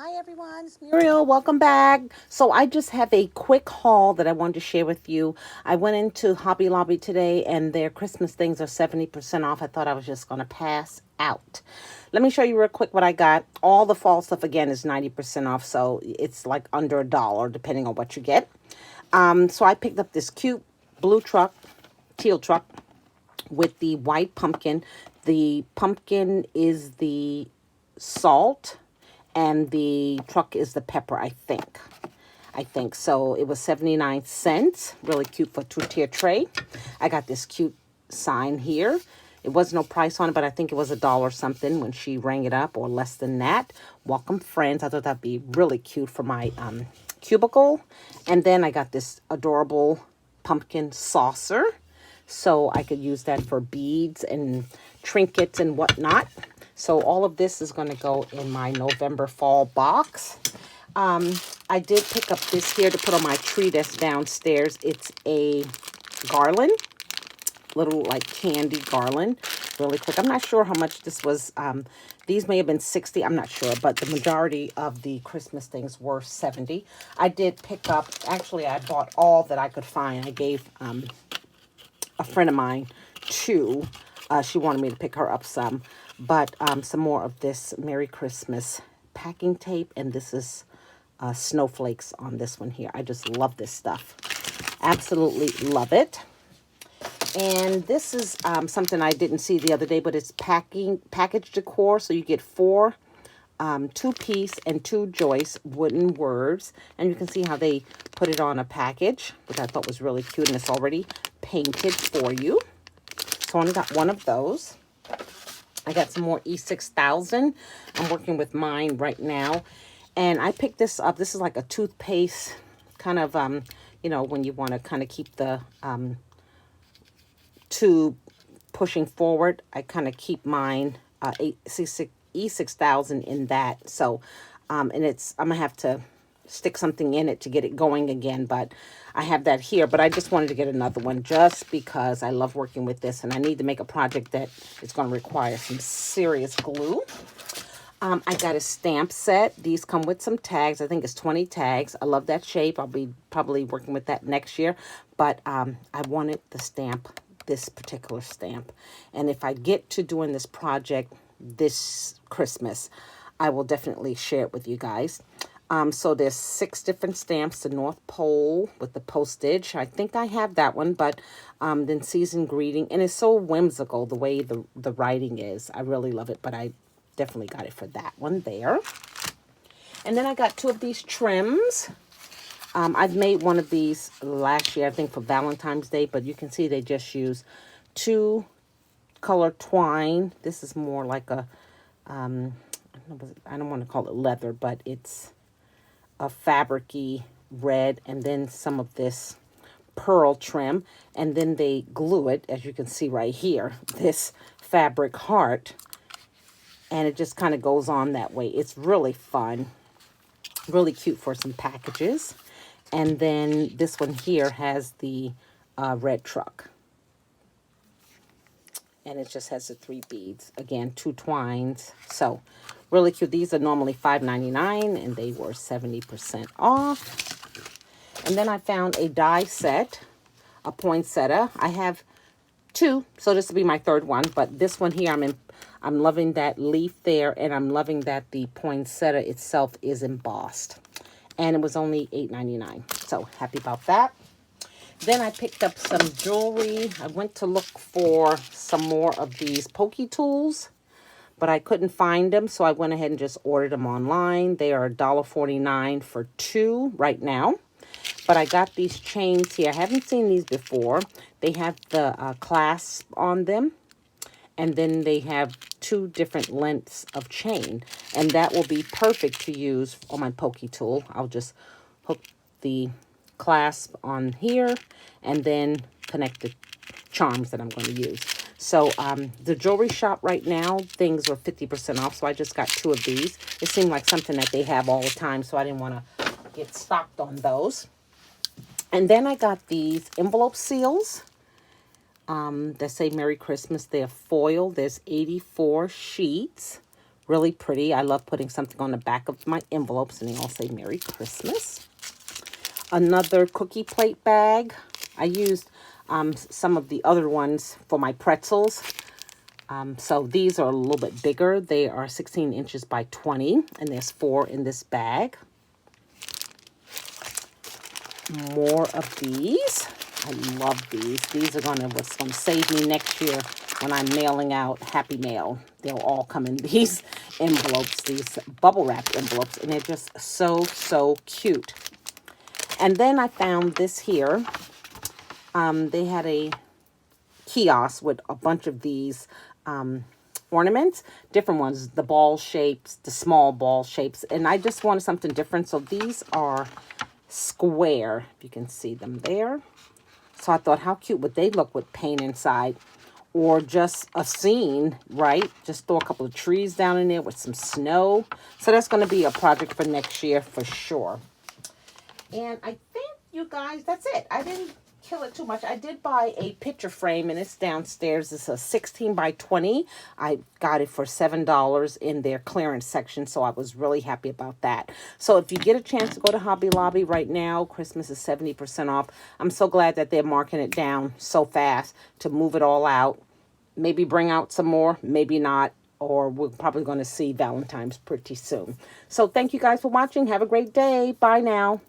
Hi everyone, it's Muriel. Welcome back. So I just have a quick haul that I wanted to share with you. I went into Hobby Lobby today and their Christmas things are 70% off. I thought I was just going to pass out. Let me show you real quick what I got. All the fall stuff again is 90% off, so it's like under $1 depending on what you get. So I picked up this cute blue truck, teal truck with the white pumpkin. The pumpkin is the salt and the truck is the pepper, I think. So. It was 79 cents. Really cute for two-tier tray. I got this cute sign here. It was no price on it, but I think it was $1 something when she rang it up, or less than that. Welcome friends. I thought that'd be really cute for my cubicle. And then I got this adorable pumpkin saucer, so I could use that for beads and trinkets and whatnot. So all of this is going to go in my November fall box. I did pick up this here to put on my tree that's downstairs. It's a garland, little like candy garland. Really quick. I'm not sure how much this was. These may have been 60. I'm not sure, but the majority of the Christmas things were 70. I did pick up, actually I bought all that I could find. I gave a friend of mine two. She wanted me to pick her up some, but some more of this Merry Christmas packing tape, and this is snowflakes on this one here. I just love this stuff. Absolutely love it. And this is something I didn't see the other day, but it's package decor. So you get four two-piece and two joist wooden words, and you can see how they put it on a package, which I thought was really cute, and it's already painted for you. So I only got one of those. I got some more E6000. I'm working with mine right now, and I picked this up. This is like a toothpaste kind of when you want to kind of keep the tube pushing forward. I kind of keep mine E6000 in that. So and I'm gonna have to stick something in it to get it going again, but I have that here. But I just wanted to get another one just because I love working with this, and I need to make a project that is going to require some serious glue. I got a stamp set. These come with some tags. I think it's 20 tags. I love that shape. I'll be probably working with that next year, but I wanted the stamp, this particular stamp. And if I get to doing this project this Christmas, I will definitely share it with you guys. So there's 6 different stamps. The North Pole with the postage. I think I have that one, but then season greeting. And it's so whimsical the way the writing is. I really love it, but I definitely got it for that one there. And then I got 2 of these trims. I've made one of these last year, I think, for Valentine's Day, but you can see they just use 2 color twine. This is more like a, I don't want to call it leather, but it's a fabricy red, and then some of this pearl trim, and then they glue it, as you can see right here, this fabric heart, and it just kind of goes on that way. It's really fun, really cute for some packages. And then this one here has the red truck, and it just has the 3 beads, again 2 twines. So really cute. These are normally $5.99 and they were 70% off. And then I found a die set, a poinsettia. I have 2, so this will be my 3rd one, but this one here I'm loving that leaf there, and I'm loving that the poinsettia itself is embossed, and it was only $8.99, so happy about that. Then I picked up some jewelry. I went to look for some more of these pokey tools, but I couldn't find them, so I went ahead and just ordered them online. They are $1.49 for 2 right now. But I got these chains here. I haven't seen these before. They have the clasp on them, and then they have 2 different lengths of chain, and that will be perfect to use on my pokey tool. I'll just hook the clasp on here and then connect the charms that I'm going to use. So the jewelry shop right now, things were 50% off, so I just got 2 of these. It seemed like something that they have all the time, so I didn't want to get stocked on those. And then I got these envelope seals that say Merry Christmas. They're foil. There's 84 sheets. Really pretty. I love putting something on the back of my envelopes, and they all say Merry Christmas. Another cookie plate bag. I used some of the other ones for my pretzels. So these are a little bit bigger. They are 16 inches by 20, and there's 4 in this bag. More of these. I love these. These are what's gonna save me next year when I'm mailing out Happy Mail. They'll all come in these envelopes, these bubble wrap envelopes, and they're just so, so cute. And then I found this here. They had a kiosk with a bunch of these ornaments, different ones, the ball shapes, the small ball shapes, and I just wanted something different. So these are square, if you can see them there. So I thought, how cute would they look with paint inside, or just a scene, right? Just throw a couple of trees down in there with some snow. So that's going to be a project for next year for sure. And I think, you guys, that's it. I didn't kill it too much. I did buy a picture frame, and it's downstairs. It's a 16 by 20. I got it for $7 in their clearance section, so I was really happy about that. So if you get a chance to go to Hobby Lobby right now, Christmas is 70% off. I'm so glad that they're marking it down so fast to move it all out. Maybe bring out some more, maybe not, or we're probably going to see Valentine's pretty soon. So thank you guys for watching. Have a great day. Bye now.